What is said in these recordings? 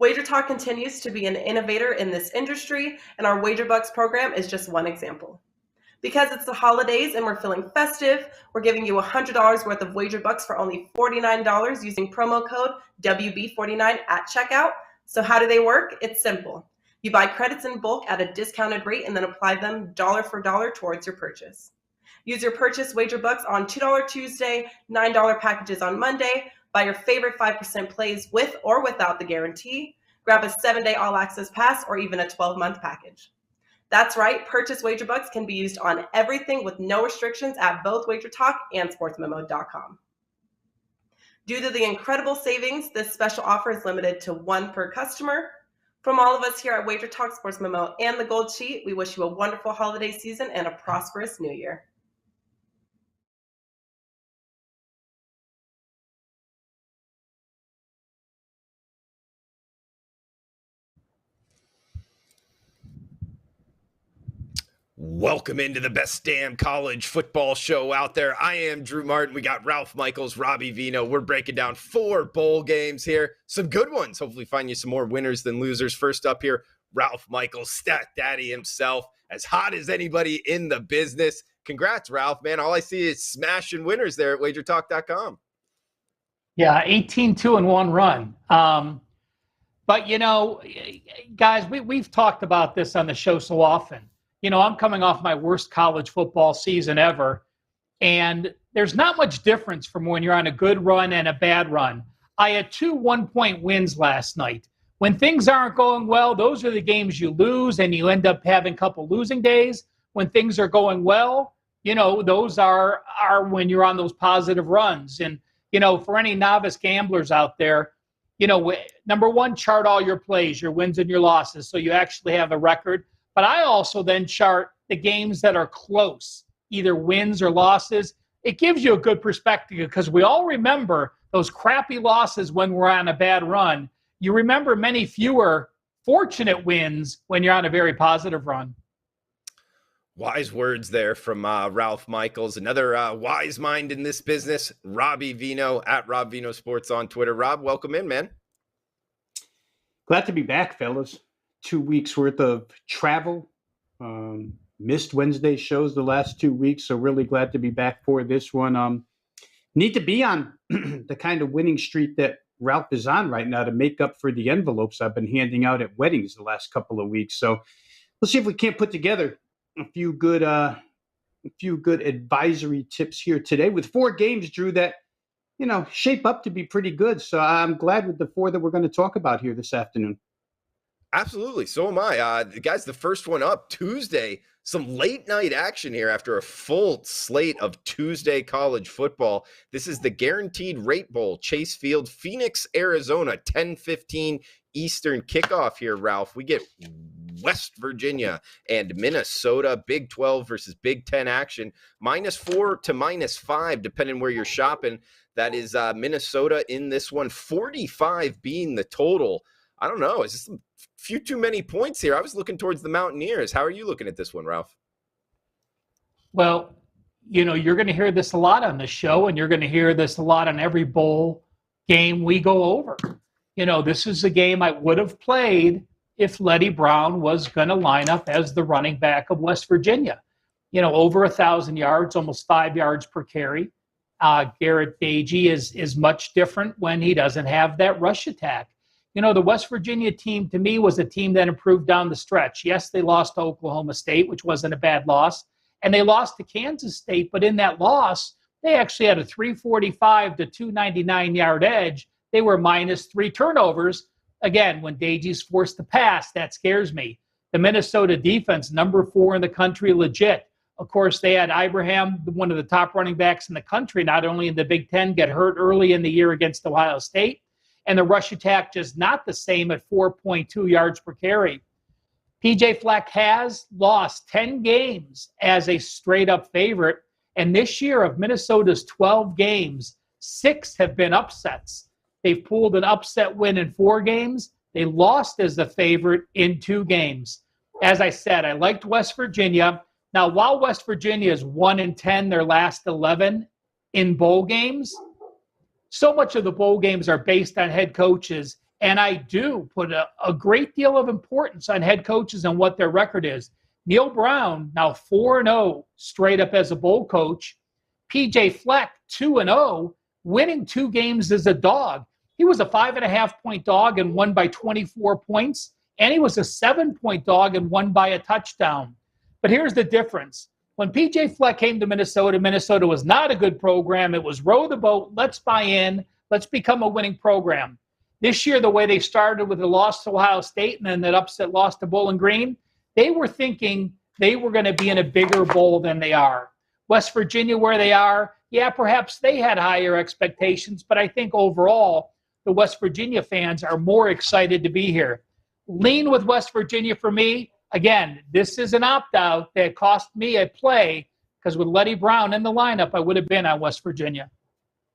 WagerTalk continues to be an innovator in this industry, and our WagerBucks program is just one example. Because it's the holidays and we're feeling festive, we're giving you $100 worth of WagerBucks for only $49 using promo code WB49 at checkout. So how do they work? It's simple. You buy credits in bulk at a discounted rate and then apply them dollar for dollar towards your purchase. Use your purchase WagerBucks on $2 Tuesday, $9 packages on Monday. Buy your favorite 5% plays with or without the guarantee. Grab a 7-day all-access pass or even a 12-month package. That's right, purchase WagerBucks can be used on everything with no restrictions at both WagerTalk and SportsMemo.com. Due to the incredible savings, this special offer is limited to one per customer. From all of us here at WagerTalk, Sports Memo, and the Gold Sheet, we wish you a wonderful holiday season and a prosperous new year. Welcome into the best damn college football show out there. I am Drew Martin. We got Ralph Michaels, Robbie Veno. We're breaking down 4 bowl games here. Some good ones. Hopefully find you some more winners than losers. First up here, Ralph Michaels, Stat Daddy himself, as hot as anybody in the business. Congrats, Ralph, man. All I see is smashing winners there at WagerTalk.com. Yeah, 18-2 in one run. But, you know, guys, we've talked about this on the show so often. You know, I'm coming off my worst college football season ever, and there's not much difference from when you're on a good run and a bad run. I had 2 one-point wins last night. When things aren't going well, those are the games you lose, and you end up having a couple losing days. When things are going well, you know, those are when you're on those positive runs. And, you know, for any novice gamblers out there, you know, number one, chart all your plays, your wins and your losses, so you actually have a record. But I also then chart the games that are close, either wins or losses. It gives you a good perspective because we all remember those crappy losses when we're on a bad run. You remember many fewer fortunate wins when you're on a very positive run. Wise words there from Ralph Michaels. Another wise mind in this business, Robbie Veno, at Rob Veno Sports on Twitter. Rob, welcome in, man. Glad to be back, fellas. 2 weeks worth of travel. Missed Wednesday shows the last 2 weeks, so really glad to be back for this one. Need to be on the kind of winning streak that Ralph is on right now to make up for the envelopes I've been handing out at weddings the last couple of weeks. So let's see if we can't put together a few good advisory tips here today with 4 games, Drew, that, you know, shape up to be pretty good. So I'm glad with the 4 that we're going to talk about here this afternoon. Absolutely. So am I. Guys, the first one up, Tuesday, some late night action here after a full slate of Tuesday college football. This is the Guaranteed Rate Bowl, Chase Field, Phoenix, Arizona, 10:15 Eastern kickoff here, Ralph. We get West Virginia and Minnesota, Big 12 versus Big 10 action, -4 to -5, depending where you're shopping. That is Minnesota in this one, 45 being the total. I don't know. Is this a few too many points here? I was looking towards the Mountaineers. How are you looking at this one, Ralph? Well, you know, you're going to hear this a lot on the show, and you're going to hear this a lot on every bowl game we go over. You know, this is a game I would have played if Letty Brown was going to line up as the running back of West Virginia. You know, over 1,000 yards, almost 5 yards per carry. Garrett Dagey is much different when he doesn't have that rush attack. You know, the West Virginia team, to me, was a team that improved down the stretch. Yes, they lost to Oklahoma State, which wasn't a bad loss, and they lost to Kansas State. But in that loss, they actually had a 345 to 299-yard edge. They were -3 turnovers. Again, when Dagey's forced to pass, that scares me. The Minnesota defense, number 4 in the country, legit. Of course, they had Ibrahim, one of the top running backs in the country, not only in the Big Ten, get hurt early in the year against Ohio State. And the rush attack just not the same at 4.2 yards per carry. P.J. Fleck has lost 10 games as a straight-up favorite. And this year of Minnesota's 12 games, 6 have been upsets. They've pulled an upset win in 4 games. They lost as the favorite in 2 games. As I said, I liked West Virginia. Now, while West Virginia is 1-10 their last 11 in bowl games, so much of the bowl games are based on head coaches And I do put a great deal of importance on head coaches and what their record is. Neil Brown, now 4-0 straight up as a bowl coach. PJ Fleck, 2-0, winning 2 games as a dog. He was a 5.5-point dog and won by 24 points. And he was a 7-point dog and won by a touchdown. But here's the difference. When PJ Fleck came to Minnesota, Minnesota was not a good program. It was row the boat, let's buy in, let's become a winning program. This year, the way they started with the loss to Ohio State and then that upset loss to Bowling Green, they were thinking they were going to be in a bigger bowl than they are. West Virginia, where they are, yeah, perhaps they had higher expectations, but I think overall, the West Virginia fans are more excited to be here. Lean with West Virginia for me. Again, this is an opt-out that cost me a play because with Letty Brown in the lineup, I would have been on West Virginia.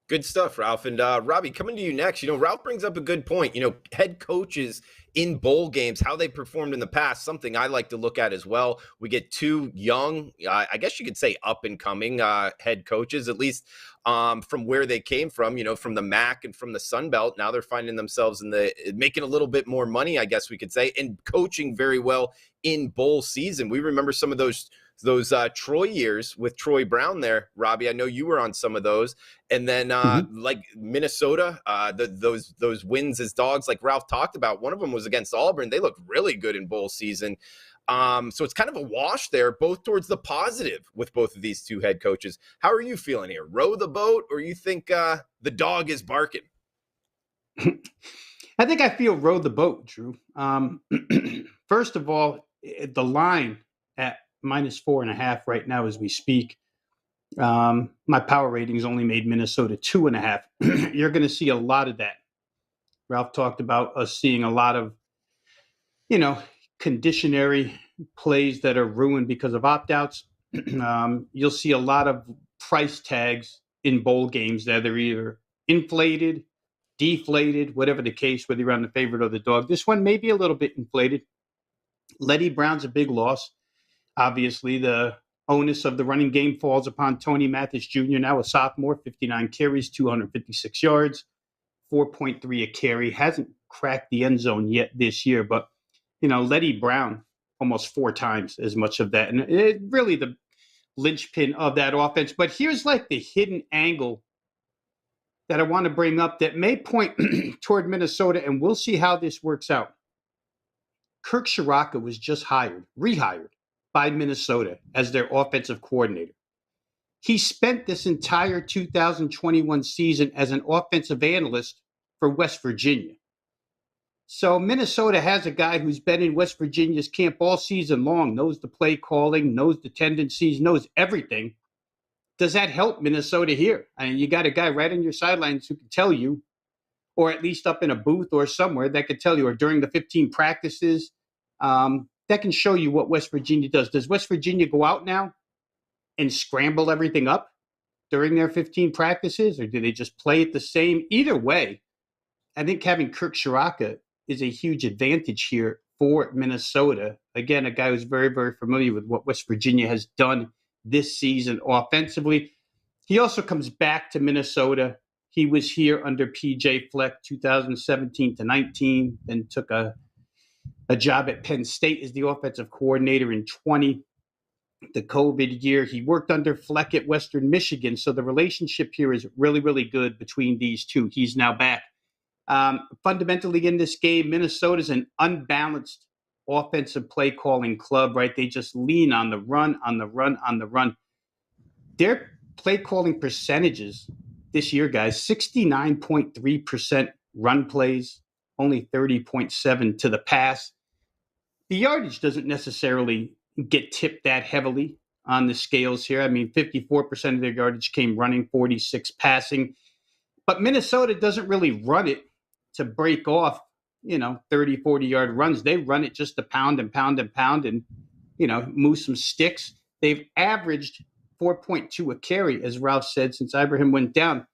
Good stuff, Ralph. And Robbie, coming to you next, Ralph brings up a good point. Head coaches in bowl games, how they performed in the past, something I like to look at as well. We get 2 young, I guess you could say up and coming head coaches, at least from where they came from, from the MAC and from the Sun Belt. Now they're finding themselves making a little bit more money, I guess we could say, and coaching very well in bowl season. We remember some of those Troy years with Troy Brown there, Robbie. I know you were on some of those. And then like Minnesota, those wins as dogs like Ralph talked about, one of them was against Auburn. They looked really good in bowl season. So it's kind of a wash there, both towards the positive with both of these 2 head coaches. How are you feeling here? Row the boat, or you think the dog is barking? I think I feel row the boat, Drew. First of all, the line at -4.5 right now as we speak. My power ratings only made Minnesota 2.5. You're going to see a lot of that. Ralph talked about us seeing a lot of, conditionary plays that are ruined because of opt-outs. You'll see a lot of price tags in bowl games that are either inflated, deflated, whatever the case, whether you're on the favorite or the dog. This one may be a little bit inflated. Letty Brown's a big loss. Obviously, the onus of the running game falls upon Tony Mathis Jr., now a sophomore, 59 carries, 256 yards, 4.3 a carry. Hasn't cracked the end zone yet this year, but, Letty Brown, almost 4 times as much of that. And it really the linchpin of that offense. But here's like the hidden angle that I want to bring up that may point toward Minnesota, and we'll see how this works out. Kirk Shiraka was just rehired by Minnesota as their offensive coordinator. He spent this entire 2021 season as an offensive analyst for West Virginia. So Minnesota has a guy who's been in West Virginia's camp all season long, knows the play calling, knows the tendencies, knows everything. Does that help Minnesota here? I mean, you got a guy right on your sidelines who can tell you, or at least up in a booth or somewhere that could tell you, or during the 15 practices, that can show you what West Virginia does. Does West Virginia go out now and scramble everything up during their 15 practices, or do they just play it the same? Either way, I think having Kirk Shiraka is a huge advantage here for Minnesota. Again, a guy who's very, very familiar with what West Virginia has done this season offensively. He also comes back to Minnesota. He was here under PJ Fleck 2017 to 19, then took a job at Penn State as the offensive coordinator in 20. The COVID year, he worked under Fleck at Western Michigan. So the relationship here is really, really good between these two. He's now back. Fundamentally in this game, Minnesota's an unbalanced offensive play calling club, right? They just lean on the run, on the run, on the run. Their play calling percentages this year, guys, 69.3% run plays, only 30.7 to the pass. The yardage doesn't necessarily get tipped that heavily on the scales here. I mean, 54% of their yardage came running, 46 passing. But Minnesota doesn't really run it to break off, 30, 40-yard runs. They run it just to pound and pound and pound and, move some sticks. They've averaged 4.2 a carry, as Ralph said, since Ibrahim went down.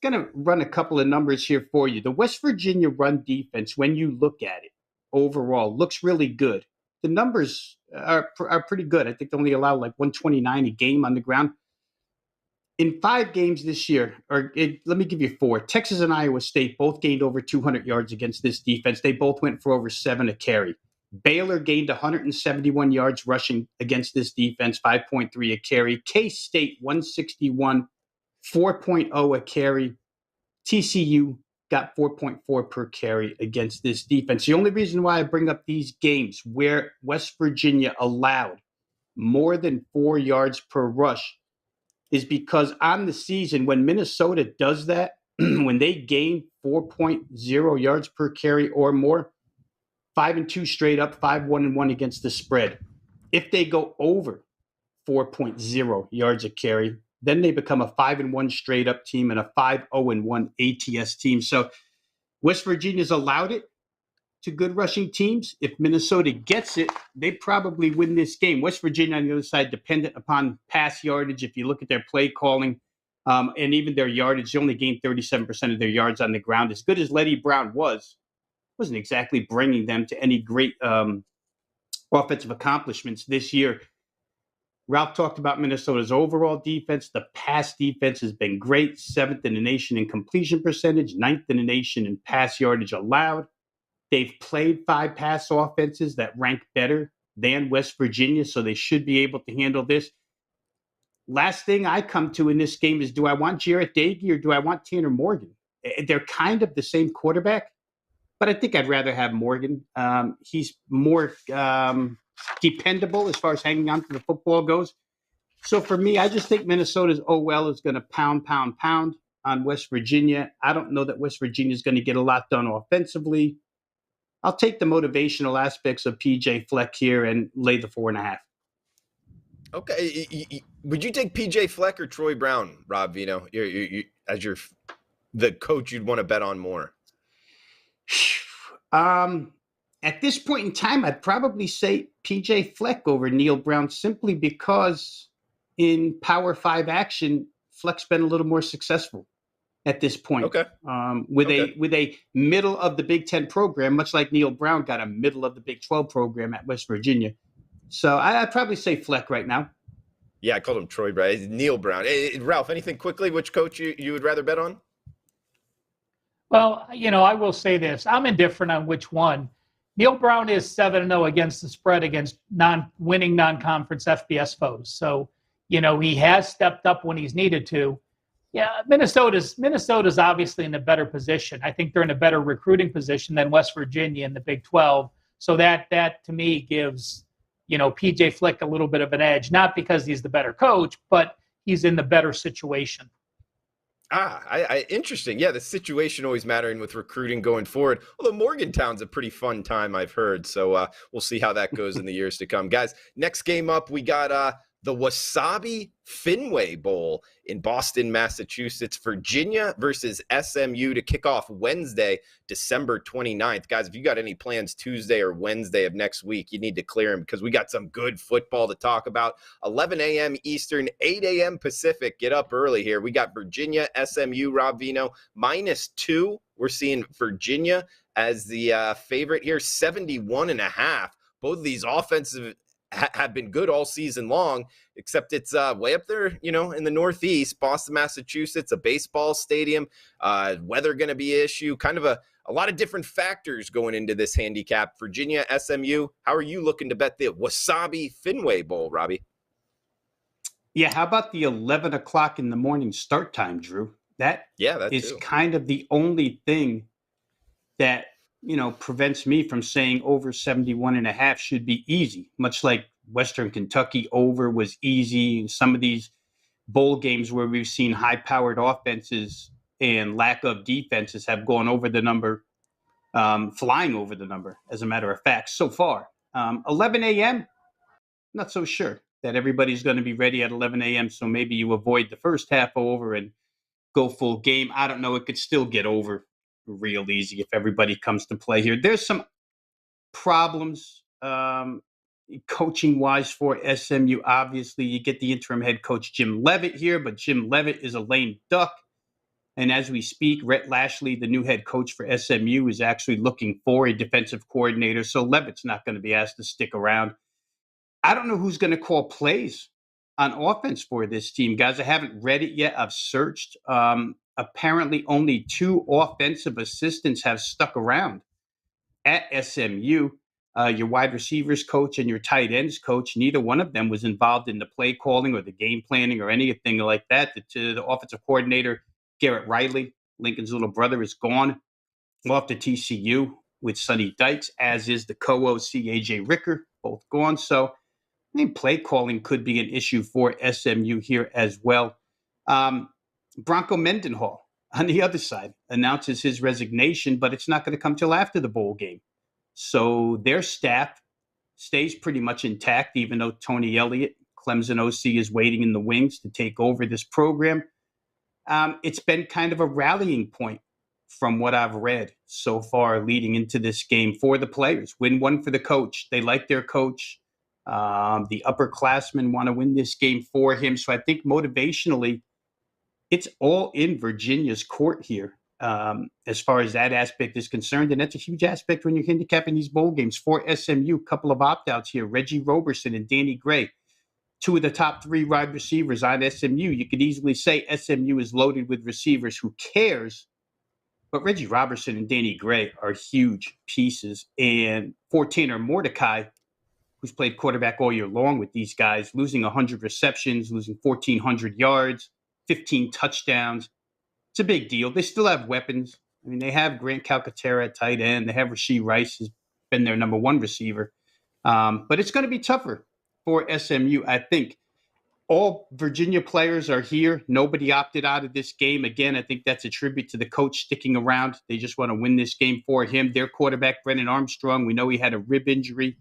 Going to run a couple of numbers here for you. The West Virginia run defense, when you look at it overall, looks really good. The numbers are pretty good. I think they only allow like 129 a game on the ground. in 5 games this year, let me give you 4. Texas and Iowa State both gained over 200 yards against this defense. They both went for over 7 a carry. Baylor gained 171 yards rushing against this defense, 5.3 a carry. K-State 161, 4.0 a carry. TCU got 4.4 per carry against this defense. The only reason why I bring up these games where West Virginia allowed more than 4 yards per rush is because on the season, when Minnesota does that, when they gain 4.0 yards per carry or more, 5-2 straight up, 5-1-1 against the spread. If they go over 4.0 yards a carry, then they become a 5-1 straight up team and a 5-0-1 ATS team. So West Virginia's allowed it to good rushing teams. If Minnesota gets it, they probably win this game. West Virginia on the other side, dependent upon pass yardage. If you look at their play calling and even their yardage, they only gained 37% of their yards on the ground. As good as Letty Brown wasn't exactly bringing them to any great offensive accomplishments this year. Ralph talked about Minnesota's overall defense. The pass defense has been great, 7th in the nation in completion percentage, 9th in the nation in pass yardage allowed. They've played 5 pass offenses that rank better than West Virginia, so they should be able to handle this. Last thing I come to in this game is, do I want Jarrett Doege or do I want Tanner Morgan? They're kind of the same quarterback, but I think I'd rather have Morgan. He's more dependable as far as hanging on to the football goes. So for me, I just think Minnesota's OL is going to pound on West Virginia. I don't know that West Virginia is going to get a lot done offensively. I'll take the motivational aspects of PJ Fleck here and lay the 4.5. Okay. Would you take PJ Fleck or Troy Brown, Rob Veno, as the coach you'd want to bet on more? At this point in time, I'd probably say PJ Fleck over Neil Brown, simply because in Power 5 action, Fleck's been a little more successful at this point. Okay. With a middle of the Big Ten program, much like Neil Brown got a middle of the Big 12 program at West Virginia. So I'd probably say Fleck right now. Yeah, I called him Troy Brown. Neil Brown. Hey, Ralph, anything quickly? Which coach you would rather bet on? Well, I will say this. I'm indifferent on which one. Neil Brown is 7-0 against the spread against winning non-conference FBS foes. So, he has stepped up when he's needed to. Yeah, Minnesota's obviously in a better position. I think they're in a better recruiting position than West Virginia in the Big 12. So that to me gives, PJ Fleck a little bit of an edge, not because he's the better coach, but he's in the better situation. Interesting. Yeah, the situation always mattering with recruiting going forward. Although Morgantown's a pretty fun time, I've heard. So we'll see how that goes in the years to come. Guys, next game up, we got the Wasabi Fenway Bowl in Boston, Massachusetts. Virginia versus SMU to kick off Wednesday, December 29th. Guys, if you got any plans Tuesday or Wednesday of next week, you need to clear them because we got some good football to talk about. 11 a.m. Eastern, 8 a.m. Pacific. Get up early here. We got Virginia, SMU, Rob Veno, -2. We're seeing Virginia as the favorite here, 71.5. Both of these offensive have been good all season long, except it's way up there, in the Northeast, Boston, Massachusetts, a baseball stadium, weather going to be an issue, kind of a lot of different factors going into this handicap. Virginia, SMU, how are you looking to bet the Wasabi Fenway Bowl, Robbie? Yeah, how about the 11 o'clock in the morning start time, Drew? That is kind of the only thing that prevents me from saying over 71.5 should be easy, much like Western Kentucky over was easy. Some of these bowl games where we've seen high-powered offenses and lack of defenses have gone over the number, flying over the number, as a matter of fact, so far. 11 a.m., not so sure that everybody's going to be ready at 11 a.m., so maybe you avoid the first half over and go full game. I don't know. It could still get over real easy if everybody comes to play here. There's some problems coaching wise for SMU. Obviously, you get the interim head coach Jim Leavitt here, but Jim Leavitt is a lame duck. And as we speak, Rhett Lashley, the new head coach for SMU, is actually looking for a defensive coordinator. So Leavitt's not going to be asked to stick around. I don't know who's going to call plays on offense for this team. Guys, I haven't read it yet. I've searched. Apparently, only 2 offensive assistants have stuck around at SMU. Your wide receivers coach and your tight ends coach, neither one of them was involved in the play calling or the game planning or anything like that. The offensive coordinator, Garrett Riley, Lincoln's little brother, is gone off to TCU with Sonny Dykes, as is the co-OC AJ Ricker, both gone. So I think play calling could be an issue for SMU here as well. Bronco Mendenhall on the other side announces his resignation, but it's not going to come till after the bowl game. So their staff stays pretty much intact, even though Tony Elliott, Clemson OC, is waiting in the wings to take over this program. It's been kind of a rallying point from what I've read so far leading into this game for the players. Win one for the coach. They like their coach. The upperclassmen want to win this game for him. So I think motivationally, it's all in Virginia's court here as far as that aspect is concerned. And that's a huge aspect when you're handicapping these bowl games. For SMU, couple of opt-outs here, Reggie Roberson and Danny Gray, 2 of the top 3 wide receivers on SMU. You could easily say SMU is loaded with receivers. Who cares? But Reggie Roberson and Danny Gray are huge pieces. And for Tanner Mordecai, who's played quarterback all year long with these guys, losing 100 receptions, losing 1,400 yards, 15 touchdowns. It's a big deal. They still have weapons. I mean, they have Grant Calcaterra at tight end. They have Rasheed Rice, who's been their number 1 receiver. But it's going to be tougher for SMU, I think. All Virginia players are here. Nobody opted out of this game. Again, I think that's a tribute to the coach sticking around. They just want to win this game for him. Their quarterback, Brennan Armstrong, we know he had a rib injury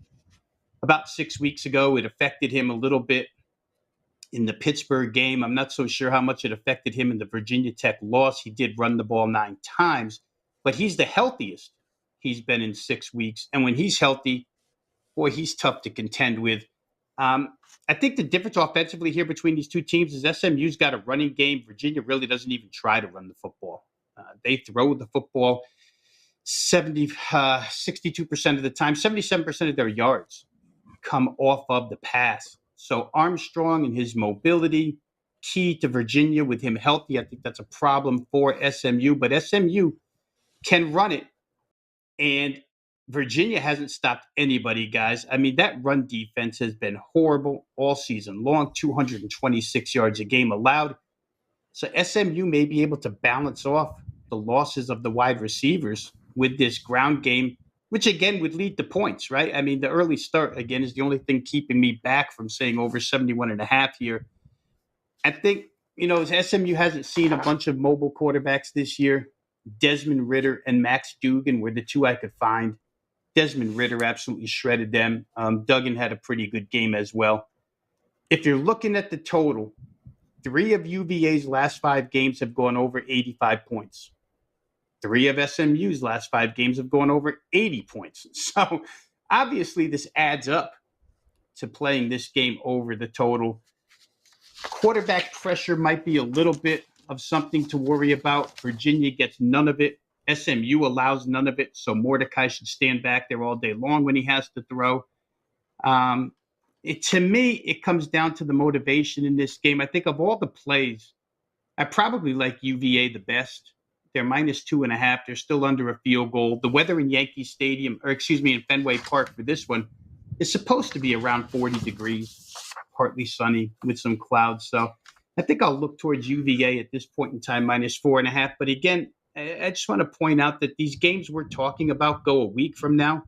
about 6 weeks ago. It affected him a little bit in the Pittsburgh game. I'm not so sure how much it affected him in the Virginia Tech loss. He did run the ball 9 times, but he's the healthiest he's been in 6 weeks. And when he's healthy, boy, he's tough to contend with. I think the difference offensively here between these two teams is SMU's got a running game. Virginia really doesn't even try to run the football. They throw the football 62% of the time. 77% of their yards come off of the pass. So Armstrong and his mobility, key to Virginia with him healthy. I think that's a problem for SMU, but SMU can run it. And Virginia hasn't stopped anybody, guys. I mean, that run defense has been horrible all season long, 226 yards a game allowed. So SMU may be able to balance off the losses of the wide receivers with this ground game, which again would lead to points, right? I mean, the early start, again, is the only thing keeping me back from saying over 71.5 here. I think, SMU hasn't seen a bunch of mobile quarterbacks this year. Desmond Ridder and Max Dugan were the 2 I could find. Desmond Ridder absolutely shredded them. Duggan had a pretty good game as well. If you're looking at the total, 3 of UVA's last 5 games have gone over 85 points. 3 of SMU's last 5 games have gone over 80 points. So obviously this adds up to playing this game over the total. Quarterback pressure might be a little bit of something to worry about. Virginia gets none of it. SMU allows none of it, so Mordecai should stand back there all day long when he has to throw. To me, it comes down to the motivation in this game. I think of all the plays, I probably like UVA the best. They're minus 2.5. They're still under a field goal. The weather in Yankee Stadium, in Fenway Park for this one is supposed to be around 40 degrees, partly sunny with some clouds. So I think I'll look towards UVA at this point in time, minus 4.5. But again, I just want to point out that these games we're talking about go a week from now.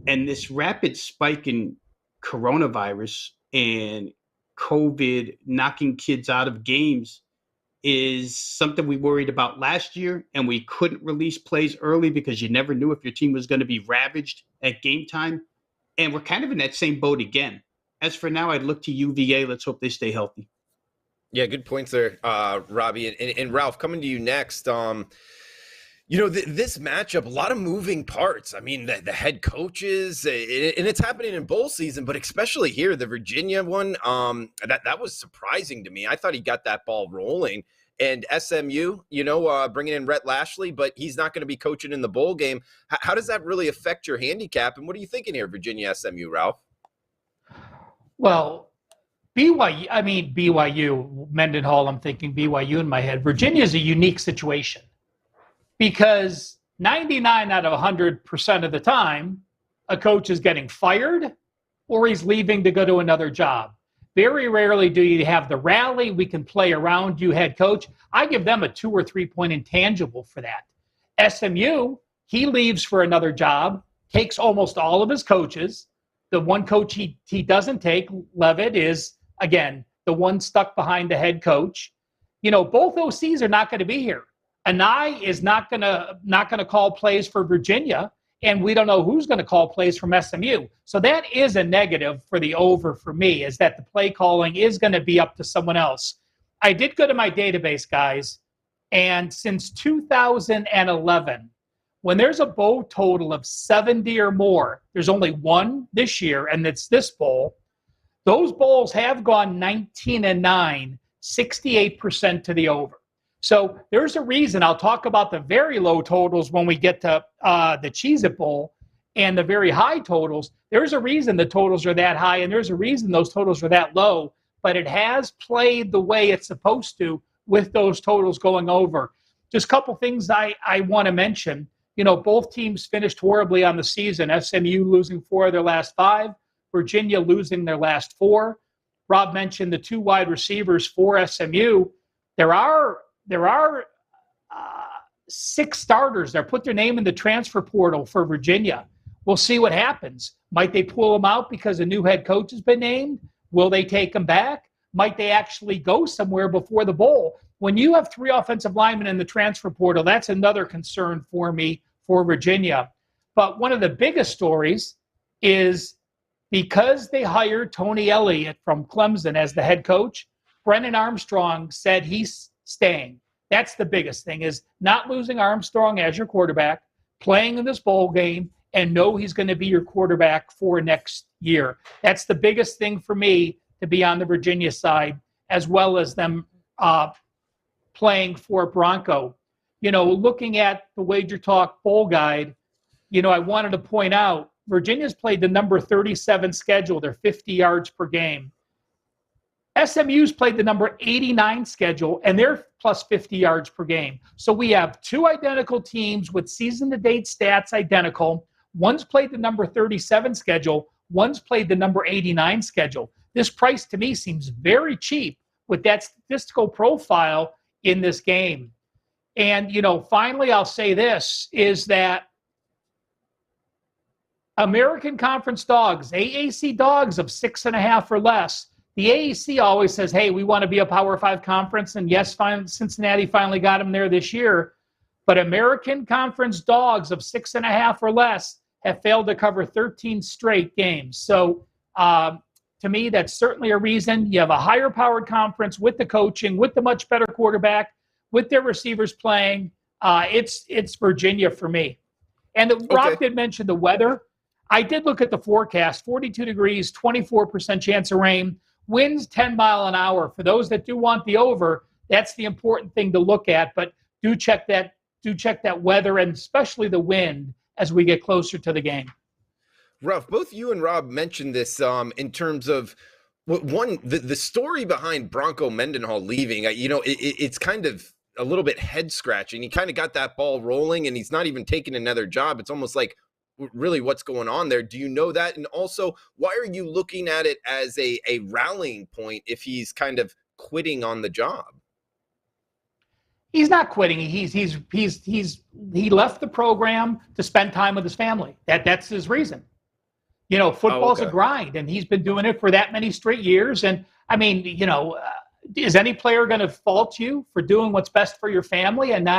And this rapid spike in coronavirus and COVID knocking kids out of games is something we worried about last year. And we couldn't release plays early because you never knew if your team was going to be ravaged at game time. And we're kind of in that same boat again. As for now, I'd look to UVA. Let's hope they stay healthy. Yeah, good points there, Robbie. And Ralph, coming to you next. This matchup, a lot of moving parts. I mean, the head coaches, and it's happening in bowl season, but especially here, the Virginia one, that was surprising to me. I thought he got that ball rolling. And SMU, bringing in Rhett Lashley, but he's not going to be coaching in the bowl game. How does that really affect your handicap? And what are you thinking here, Virginia, SMU, Ralph? Well, BYU, Mendenhall, I'm thinking BYU in my head. Virginia is a unique situation because 99 out of 100% of the time, a coach is getting fired or he's leaving to go to another job. Very rarely do you have the rally, we can play around you head coach. I give them a 2 or 3 point intangible for that. SMU, he leaves for another job, takes almost all of his coaches. The one coach he doesn't take, Levitt, is, again, the one stuck behind the head coach. Both OCs are not going to be here. Anai is not going to call plays for Virginia, and we don't know who's going to call plays from SMU. So that is a negative for the over for me, is that the play calling is going to be up to someone else. I did go to my database, guys, and since 2011, when there's a bowl total of 70 or more, there's only one this year, and it's this bowl. Those bowls have gone 19-9, 68% to the over. So there's a reason. I'll talk about the very low totals when we get to the Cheez-It Bowl and the very high totals. There's a reason the totals are that high, and there's a reason those totals are that low, but it has played the way it's supposed to with those totals going over. Just a couple things I want to mention. Both teams finished horribly on the season. SMU losing 4 of their last 5, Virginia losing their last 4. Rob mentioned the 2 wide receivers for SMU. There are 6 starters that put their name in the transfer portal for Virginia. We'll see what happens. Might they pull them out because a new head coach has been named? Will they take them back? Might they actually go somewhere before the bowl? When you have 3 offensive linemen in the transfer portal, that's another concern for me for Virginia. But one of the biggest stories is because they hired Tony Elliott from Clemson as the head coach, Brennan Armstrong said he's staying. That's the biggest thing, is not losing Armstrong as your quarterback, playing in this bowl game, and know he's going to be your quarterback for next year. That's the biggest thing for me to be on the Virginia side, as well as them playing for Bronco. Looking at the WagerTalk Bowl Guide, I wanted to point out Virginia's played the number 37 schedule. They're 50 yards per game. SMU's played the number 89 schedule, and they're plus 50 yards per game. So we have 2 identical teams with season-to-date stats identical. One's played the number 37 schedule. One's played the number 89 schedule. This price, to me, seems very cheap with that statistical profile in this game. And, finally, I'll say this, is that American Conference dogs, AAC dogs of 6.5 or less, the AAC always says, hey, we want to be a Power 5 conference. And yes, Cincinnati finally got them there this year. But American Conference dogs of 6.5 or less have failed to cover 13 straight games. So to me, that's certainly a reason. You have a higher powered conference with the coaching, with the much better quarterback, with their receivers playing. It's Virginia for me. And Rob did mention the weather. I did look at the forecast, 42 degrees, 24% chance of rain, winds 10 mile an hour. For those that do want the over, that's the important thing to look at. But do check that weather, and especially the wind, as we get closer to the game. Ralph, both you and Rob mentioned this in terms of the story behind Bronco Mendenhall leaving. It's kind of a little bit head scratching. He kind of got that ball rolling, and he's not even taking another job. It's almost like, really, what's going on there? Do you know that? And also, why are you looking at it as a rallying point if he's kind of quitting on the job? He's not quitting. He left the program to spend time with his family. That's his reason. Football's a grind, and he's been doing it for that many straight years. And I mean, is any player going to fault you for doing what's best for your family and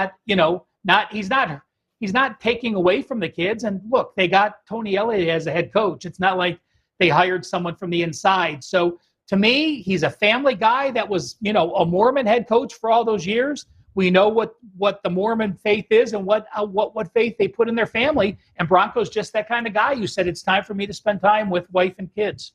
he's not taking away from the kids. And look, they got Tony Elliott as a head coach. It's not like they hired someone from the inside. So to me, he's a family guy that was, a Mormon head coach for all those years. We know what the Mormon faith is and what faith they put in their family. And Bronco's just that kind of guy. You said it's time for me to spend time with wife and kids.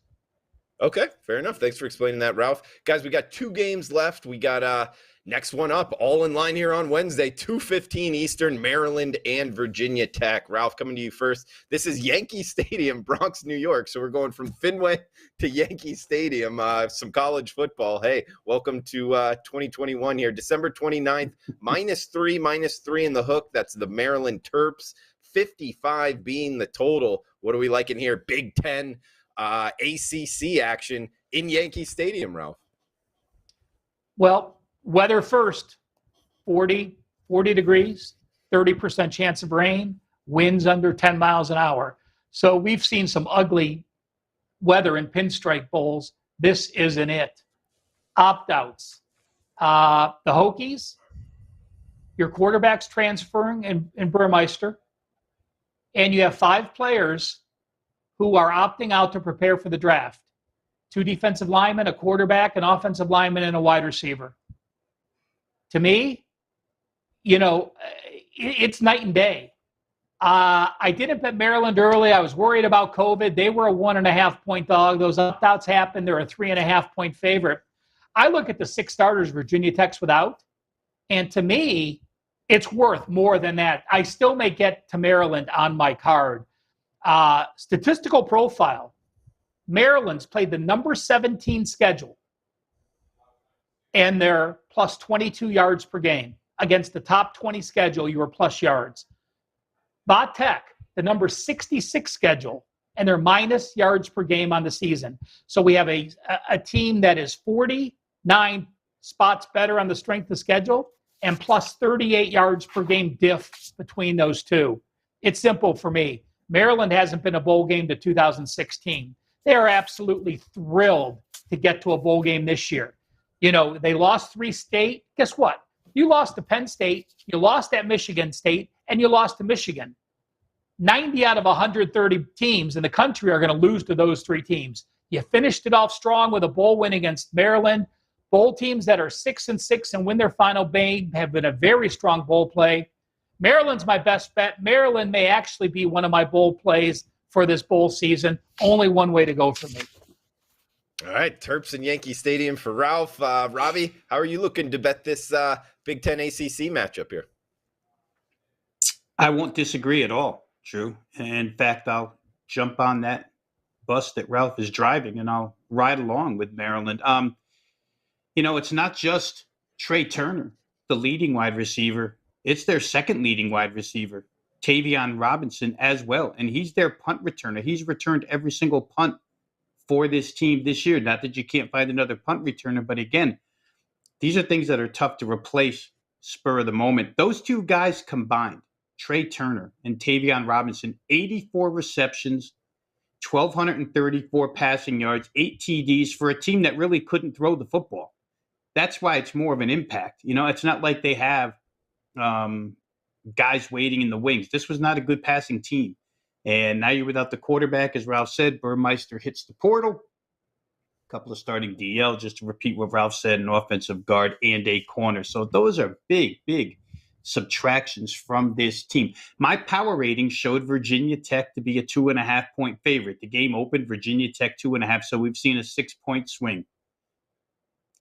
Okay, fair enough. Thanks for explaining that, Ralph. Guys, we got 2 games left. We got Next one up, all in line here on Wednesday, 2:15 Eastern, Maryland and Virginia Tech. Ralph, coming to you first. This is Yankee Stadium, Bronx, New York. So we're going from Fenway to Yankee Stadium, some college football. Hey, welcome to 2021 here. December 29th, -3 in the hook. That's the Maryland Terps. 55 being the total. What are we liking here? Big Ten ACC action in Yankee Stadium, Ralph. Well, weather first, 40 degrees, 30% chance of rain, winds under 10 miles an hour. So we've seen some ugly weather in Pinstripe Bowls. This isn't it. Opt-outs. The Hokies, your quarterback's transferring in Burmeister, and you have 5 players who are opting out to prepare for the draft. 2 defensive linemen, a quarterback, an offensive lineman, and a wide receiver. To me, it's night and day. I didn't bet Maryland early. I was worried about COVID. They were a 1.5-point dog. Those opt-outs happened. They're a 3.5-point favorite. I look at the 6 starters Virginia Tech's without, and to me, it's worth more than that. I still may get to Maryland on my card. Statistical profile. Maryland's played the number 17 schedule, and they're plus 22 yards per game. Against the top 20 schedule, you were plus yards. Va Tech, the number 66 schedule, and they're minus yards per game on the season. So we have a team that is 49 spots better on the strength of schedule and plus 38 yards per game diff between those two. It's simple for me. Maryland hasn't been a bowl game to 2016. They are absolutely thrilled to get to a bowl game this year. They lost 3 state. Guess what? You lost to Penn State, you lost at Michigan State, and you lost to Michigan. 90 out of 130 teams in the country are going to lose to those 3 teams. You finished it off strong with a bowl win against Maryland. Bowl teams that are 6-6 and win their final game have been a very strong bowl play. Maryland's my best bet. Maryland may actually be one of my bowl plays for this bowl season. Only one way to go for me. All right, Terps and Yankee Stadium for Ralph. Robbie, how are you looking to bet this Big Ten ACC matchup here? I won't disagree at all, Drew. In fact, I'll jump on that bus that Ralph is driving, and I'll ride along with Maryland. It's not just Trey Turner, the leading wide receiver. It's their second leading wide receiver, Tavion Robinson, as well. And he's their punt returner. He's returned every single punt for this team this year. Not that you can't find another punt returner, but again, these are things that are tough to replace spur of the moment. Those 2 guys combined, Trey Turner and Tavion Robinson, 84 receptions, 1,234 passing yards, 8 TDs for a team that really couldn't throw the football. That's why it's more of an impact. It's not like they have guys waiting in the wings. This was not a good passing team. And now you're without the quarterback, as Ralph said. Burmeister hits the portal. A couple of starting DL, just to repeat what Ralph said, an offensive guard and a corner. So those are big, big subtractions from this team. My power rating showed Virginia Tech to be a 2.5-point favorite. The game opened Virginia Tech 2.5, so we've seen a 6-point swing.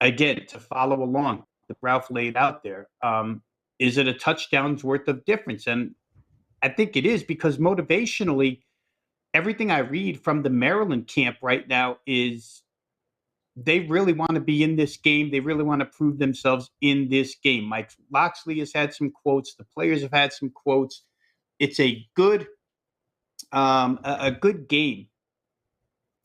Again, to follow along that Ralph laid out there, is it a touchdown's worth of difference? And I think it is, because motivationally, everything I read from the Maryland camp right now is they really want to be in this game. They really want to prove themselves in this game. Mike Loxley has had some quotes. The players have had some quotes. It's a good game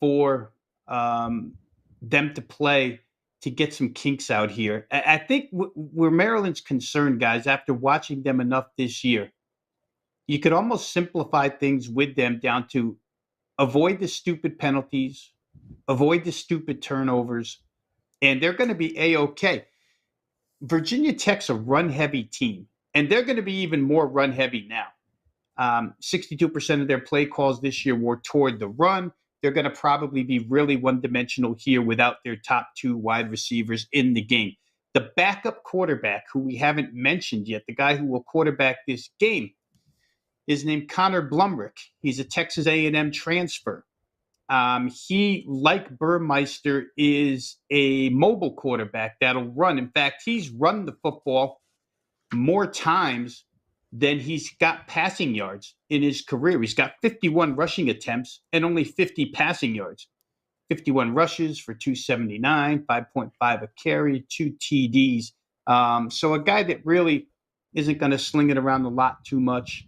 for them to play to get some kinks out here. I think where Maryland's concerned, guys, after watching them enough this year, you could almost simplify things with them down to avoid the stupid penalties, avoid the stupid turnovers, and they're going to be A-OK. Virginia Tech's a run-heavy team, and they're going to be even more run-heavy now. 62% of their play calls this year were toward the run. They're going to probably be really one-dimensional here without their top 2 wide receivers in the game. The backup quarterback, who we haven't mentioned yet, the guy who will quarterback this game, is named Connor Blumrick. He's a Texas A&M transfer. He, like Burmeister, is a mobile quarterback that'll run. In fact, he's run the football more times than he's got passing yards in his career. He's got 51 rushing attempts and only 50 passing yards. 51 rushes for 279, 5.5 a carry, 2 TDs. So a guy that really isn't going to sling it around a lot too much,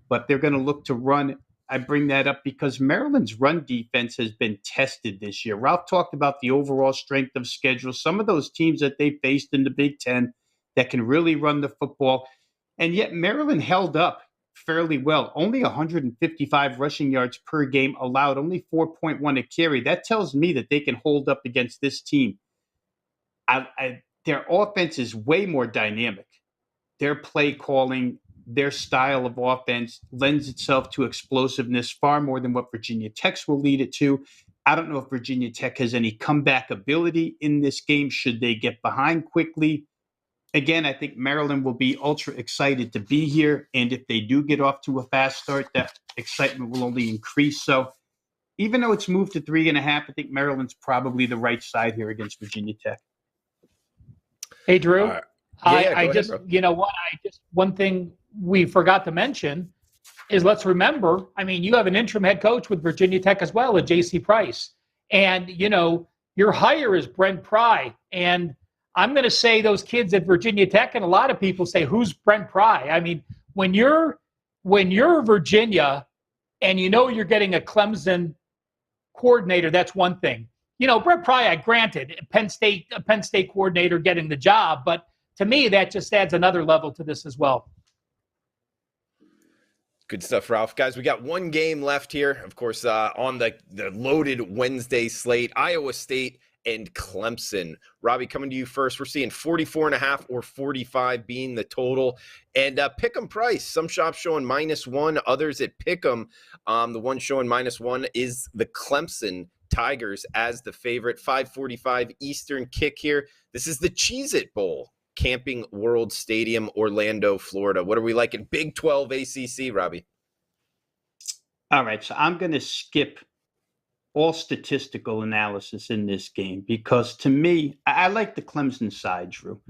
but they're going to look to run. I bring that up because Maryland's run defense has been tested this year. Ralph talked about the overall strength of schedule. Some of those teams that they faced in the Big Ten that can really run the football. And yet Maryland held up fairly well. Only 155 rushing yards per game allowed, only 4.1 a carry. That tells me that they can hold up against this team. Their offense is way more dynamic. Their play calling, their style of offense lends itself to explosiveness far more than what Virginia Tech's will lead it to. I don't know if Virginia Tech has any comeback ability in this game should they get behind quickly. Again, I think Maryland will be ultra excited to be here. And if they do get off to a fast start, that excitement will only increase. So even though it's moved to 3.5, I think Maryland's probably the right side here against Virginia Tech. Hey, Drew. I just, you know what? One thing we forgot to mention is let's remember, I mean, you have an interim head coach with Virginia Tech as well, J.C. Price. And, you know, your hire is Brent Pry. And I'm going to say those kids at Virginia Tech, and a lot of people say, who's Brent Pry? I mean, when you're Virginia and you know you're getting a Clemson coordinator, that's one thing. You know, Brent Pry, granted, a Penn State coordinator getting the job, but to me, that just adds another level to this as well. Good stuff, Ralph. Guys, we got one game left here. Of course, on the loaded Wednesday slate, Iowa State and Clemson. Robbie, coming to you first. We're seeing 44.5 or 45 being the total. And Pick'em price. Some shops showing -1, others at Pick'em. The one showing -1 is the Clemson Tigers as the favorite. 5:45 Eastern kick here. This is the Cheez-It Bowl. Camping World Stadium, Orlando, Florida. What are we like in Big 12 ACC, Robbie? All right, so I'm going to skip all statistical analysis in this game because to me, I like the Clemson side, Drew.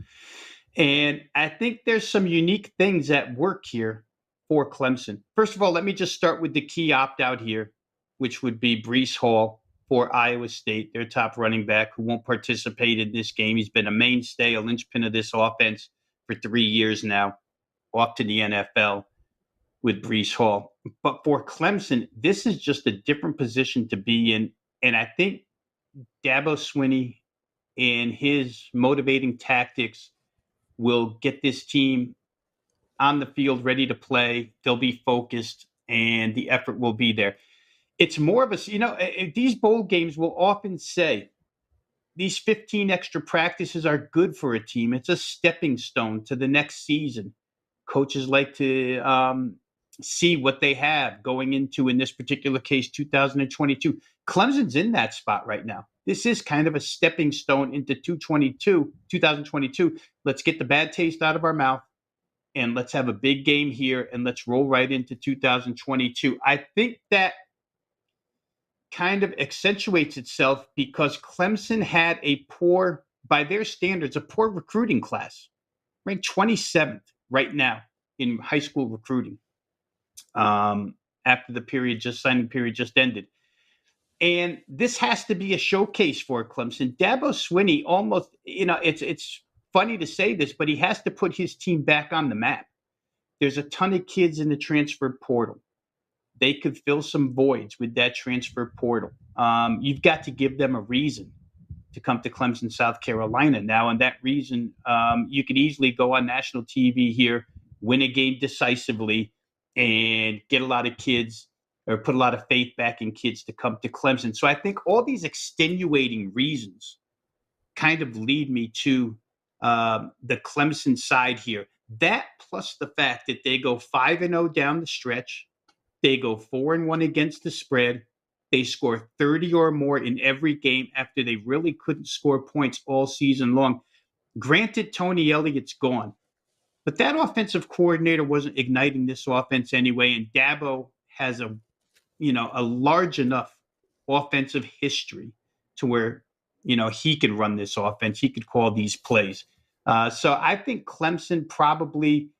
And I think there's some unique things at work here for Clemson. First of all, let me just start with the key opt-out here, which would be Breece Hall for Iowa State, their top running back who won't participate in this game. He's been a mainstay, a linchpin of this offense for 3 years now, off to the NFL with Breece Hall. But for Clemson, this is just a different position to be in. And I think Dabo Swinney and his motivating tactics will get this team on the field ready to play. They'll be focused and the effort will be there. It's more of a, these bowl games will often say these 15 extra practices are good for a team. It's a stepping stone to the next season. Coaches like to see what they have going into, in this particular case, 2022. Clemson's in that spot right now. This is kind of a stepping stone into 2022. Let's get the bad taste out of our mouth and let's have a big game here and let's roll right into 2022. I think that kind of accentuates itself because Clemson had by their standards, a poor recruiting class, ranked 27th right now in high school recruiting after the signing period just ended. And this has to be a showcase for Clemson. Dabo Swinney almost, it's funny to say this, but he has to put his team back on the map. There's a ton of kids in the transfer portal. They could fill some voids with that transfer portal. You've got to give them a reason to come to Clemson, South Carolina now. And that reason, you could easily go on national TV here, win a game decisively, and get a lot of kids or put a lot of faith back in kids to come to Clemson. So I think all these extenuating reasons kind of lead me to the Clemson side here. That plus the fact that they go 5-0 down the stretch. They go 4-1 against the spread. They score 30 or more in every game after they really couldn't score points all season long. Granted, Tony Elliott's gone, but that offensive coordinator wasn't igniting this offense anyway. And Dabo has a large enough offensive history to where, he could run this offense. He could call these plays. So I think Clemson probably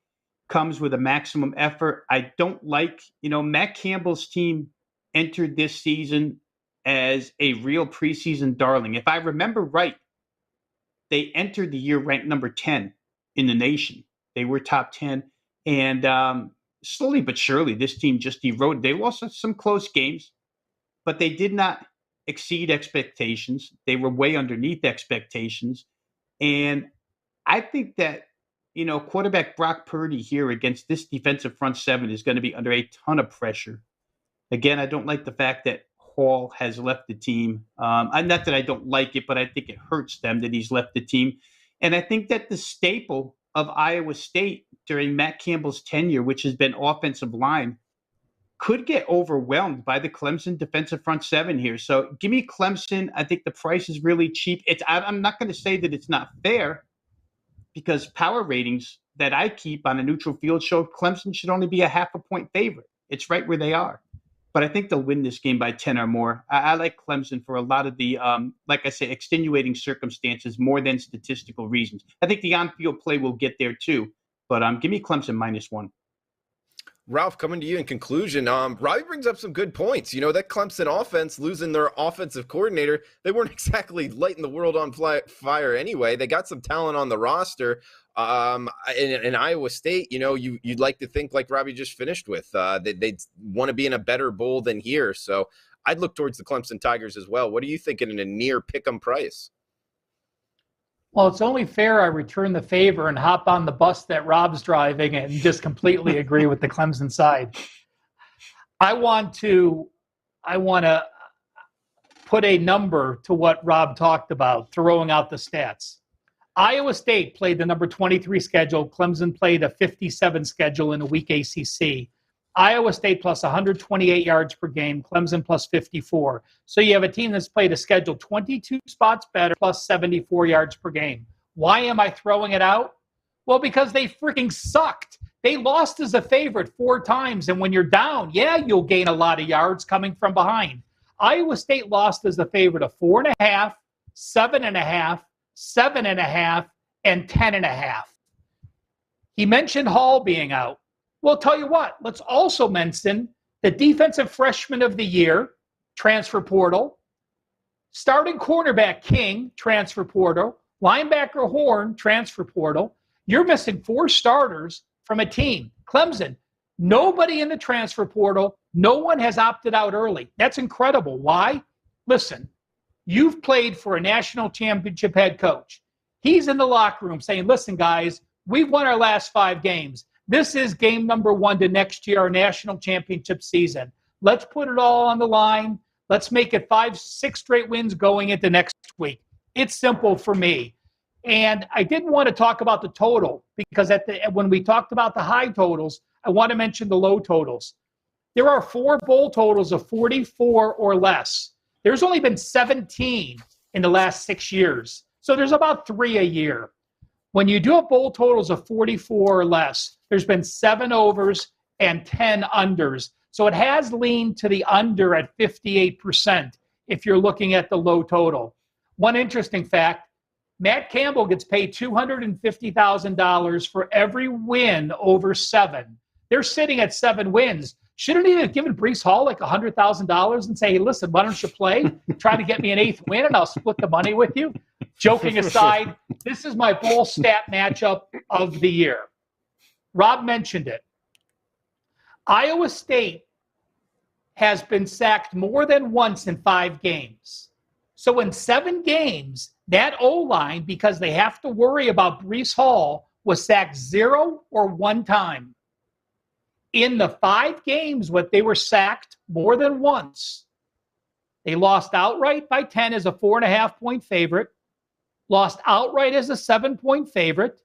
comes with a maximum effort. I don't like, Matt Campbell's team entered this season as a real preseason darling. If I remember right, they entered the year ranked number 10 in the nation. They were top 10. And slowly but surely, this team just eroded. They lost some close games, but they did not exceed expectations. They were way underneath expectations. And I think that, quarterback Brock Purdy here against this defensive front seven is going to be under a ton of pressure. Again, I don't like the fact that Hall has left the team. Not that I don't like it, but I think it hurts them that he's left the team. And I think that the staple of Iowa State during Matt Campbell's tenure, which has been offensive line, could get overwhelmed by the Clemson defensive front seven here. So give me Clemson. I think the price is really cheap. I'm not going to say that it's not fair, because power ratings that I keep on a neutral field show Clemson should only be a 0.5 point favorite. It's right where they are. But I think they'll win this game by 10 or more. I like Clemson for a lot of the, like I say, extenuating circumstances more than statistical reasons. I think the on-field play will get there too. But give me Clemson -1. Ralph, coming to you in conclusion, Robbie brings up some good points. That Clemson offense, losing their offensive coordinator, they weren't exactly lighting the world on fire anyway. They got some talent on the roster. In Iowa State, you'd like to think, like Robbie just finished with, they'd want to be in a better bowl than here. So I'd look towards the Clemson Tigers as well. What are you thinking in a near pick-em price? Well, it's only fair I return the favor and hop on the bus that Rob's driving and just completely agree with the Clemson side. I want to put a number to what Rob talked about, throwing out the stats. Iowa State played the number 23 schedule. Clemson played a 57 schedule in a weak ACC. Iowa State plus 128 yards per game, Clemson plus 54. So you have a team that's played a schedule 22 spots better, plus 74 yards per game. Why am I throwing it out? Well, because they freaking sucked. They lost as a favorite 4 times, and when you're down, you'll gain a lot of yards coming from behind. Iowa State lost as a favorite of 4.5, 7.5, 7.5, and 10.5. He mentioned Hall being out. Well, tell you what, let's also mention the defensive freshman of the year, transfer portal, starting cornerback King, transfer portal, linebacker Horn, transfer portal. You're missing 4 starters from a team. Clemson, nobody in the transfer portal. No one has opted out early. That's incredible. Why? Listen, you've played for a national championship head coach. He's in the locker room saying, listen, guys, we've won our last 5 games. This is game number 1 to next year, our national championship season. Let's put it all on the line. Let's make it 5-6 straight wins going into next week. It's simple for me. And I didn't want to talk about the total because when we talked about the high totals, I want to mention the low totals. There are 4 bowl totals of 44 or less. There's only been 17 in the last 6 years. So there's about 3 a year. When you do have bowl totals of 44 or less, there's been 7 overs and 10 unders. So it has leaned to the under at 58% if you're looking at the low total. One interesting fact, Matt Campbell gets paid $250,000 for every win over 7. They're sitting at 7 wins. Shouldn't he have given Breece Hall like $100,000 and say, hey, listen, why don't you play? Try to get me an 8th win and I'll split the money with you. Joking aside, this is my bowl stat matchup of the year. Rob mentioned it. Iowa State has been sacked more than once in 5 games. So in 7 games, that O-line, because they have to worry about Breece Hall, was sacked 0 or 1 time. In the 5 games when they were sacked more than once, they lost outright by 10 as a 4.5 point favorite, lost outright as a 7-point favorite,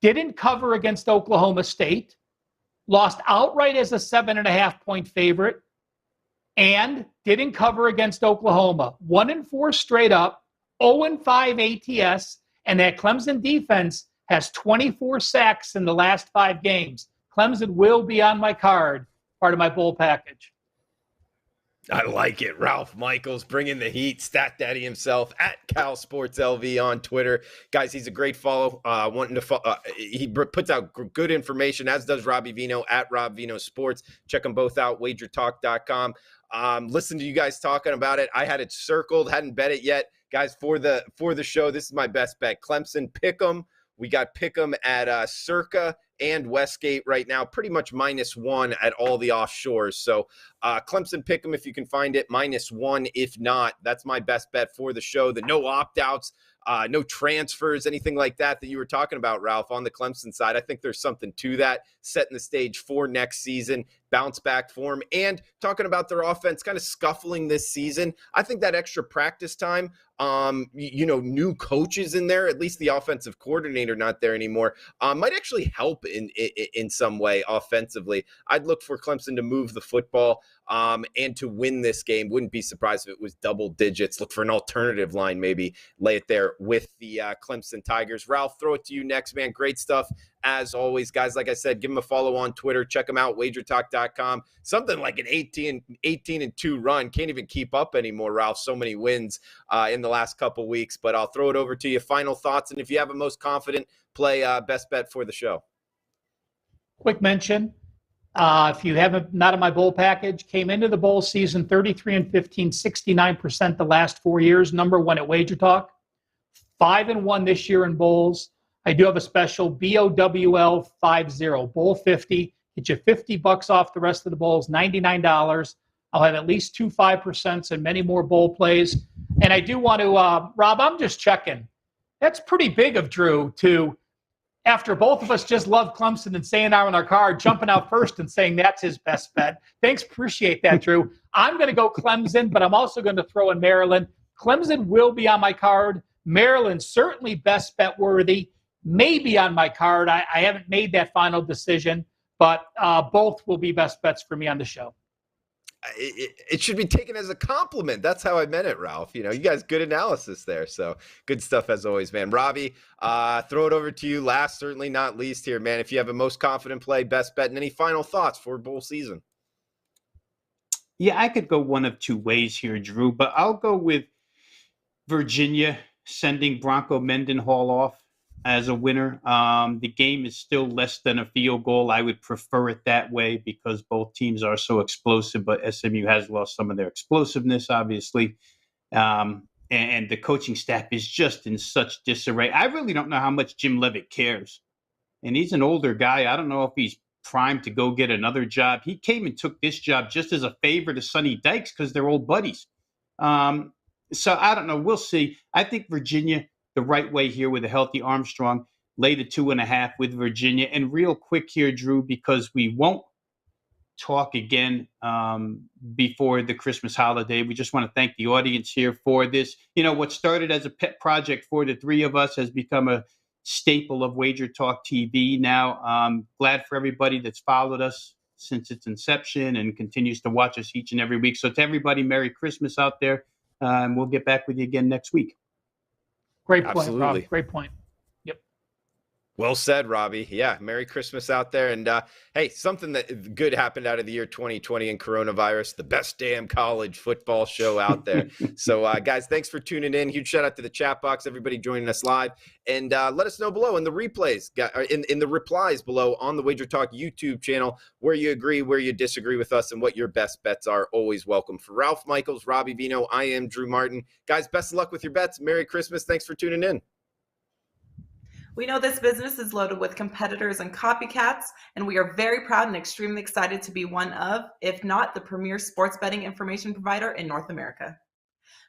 didn't cover against Oklahoma State, lost outright as a 7.5 point favorite, and didn't cover against Oklahoma. 1-4 straight up, 0-5 ATS, and that Clemson defense has 24 sacks in the last 5 games. Clemson will be on my card, part of my bowl package. I like it. Ralph Michaels bringing the heat. Stat Daddy himself at Cal Sports LV on Twitter. Guys, he's a great follow. He puts out good information, as does Robbie Veno at Rob Veno Sports. Check them both out, WagerTalk.com. Listen to you guys talking about it. I had it circled, hadn't bet it yet. Guys, for the show, this is my best bet. Clemson, Pick'em. We got Pick'em at Circa and Westgate right now, pretty much -1 at all the offshores. So Clemson Pick'em if you can find it, -1 if not. That's my best bet for the show. The no opt-outs, no transfers, anything like that you were talking about, Ralph, on the Clemson side. I think there's something to that, setting the stage for next season, bounce back form, and talking about their offense kind of scuffling this season. I think that extra practice time, new coaches in there, at least the offensive coordinator not there anymore, might actually help in some way offensively. I'd look for Clemson to move the football and to win this game. Wouldn't be surprised if it was double digits. Look for an alternative line, maybe lay it there with the Clemson Tigers. Ralph, throw it to you next, man. Great stuff as always, guys. Like I said, give them a follow on Twitter. Check them out, WagerTalk.com. Something like an 18-2 run. Can't even keep up anymore, Ralph. So many wins in the last couple weeks. But I'll throw it over to you. Final thoughts, and if you have a most confident play, best bet for the show. Quick mention. If you haven't, not in my bowl package, came into the bowl season 33-15, 69% the last 4 years. Number one at WagerTalk. 5-1 this year in bowls. I do have a special BOWL 50, Bowl 50. Get you $50 off the rest of the bowls, $99. I'll have at least 2 5% and many more bowl plays. And I do want to, Rob, I'm just checking. That's pretty big of Drew to, after both of us just love Clemson and saying out on our card, jumping out first and saying that's his best bet. Thanks, appreciate that, Drew. I'm going to go Clemson, but I'm also going to throw in Maryland. Clemson will be on my card. Maryland, certainly best bet worthy. Maybe on my card. I haven't made that final decision, but both will be best bets for me on the show. It should be taken as a compliment. That's how I meant it, Ralph. You guys, good analysis there. So good stuff as always, man. Robbie, throw it over to you. Last, certainly not least here, man. If you have a most confident play, best bet, and any final thoughts for bowl season? Yeah, I could go one of two ways here, Drew, but I'll go with Virginia sending Bronco Mendenhall off as a winner. The game is still less than a field goal. I would prefer it that way because both teams are so explosive, but SMU has lost some of their explosiveness, obviously. And the coaching staff is just in such disarray. I really don't know how much Jim Leavitt cares. And he's an older guy. I don't know if he's primed to go get another job. He came and took this job just as a favor to Sonny Dykes because they're old buddies. So I don't know. We'll see. I think Virginia the right way here with a healthy Armstrong, lay the 2.5 with Virginia. And real quick here, Drew, because we won't talk again before the Christmas holiday. We just want to thank the audience here for this. What started as a pet project for the three of us has become a staple of Wager Talk TV now. Glad for everybody that's followed us since its inception and continues to watch us each and every week. So to everybody, Merry Christmas out there. And we'll get back with you again next week. Great point, Absolutely. Rob. Great point. Yep. Well said, Robbie. Yeah, Merry Christmas out there. And hey, something that good happened out of the year 2020 and coronavirus, the best damn college football show out there. So, guys, thanks for tuning in. Huge shout out to the chat box, everybody joining us live. And let us know below in the replays, in the replies below on the Wager Talk YouTube channel, where you agree, where you disagree with us, and what your best bets are. Always welcome. For Ralph Michaels, Robbie Veno, I am Drew Martin. Guys, best of luck with your bets. Merry Christmas. Thanks for tuning in. We know this business is loaded with competitors and copycats, and we are very proud and extremely excited to be one of, if not the premier sports betting information provider in North America.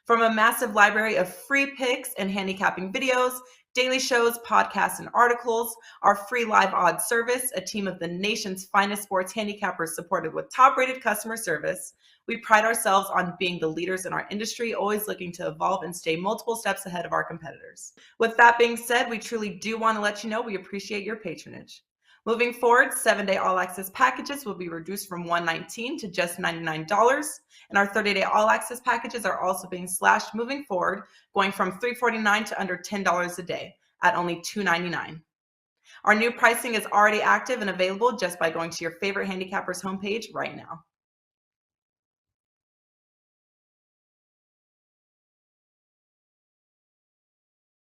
From a massive library of free picks and handicapping videos, daily shows, podcasts, and articles, our free live odds service, a team of the nation's finest sports handicappers supported with top-rated customer service, we pride ourselves on being the leaders in our industry, always looking to evolve and stay multiple steps ahead of our competitors. With that being said, we truly do want to let you know we appreciate your patronage. Moving forward, 7-day all-access packages will be reduced from $119 to just $99, and our 30-day all-access packages are also being slashed moving forward, going from $349 to under $10 a day at only $299. Our new pricing is already active and available just by going to your favorite handicapper's homepage right now.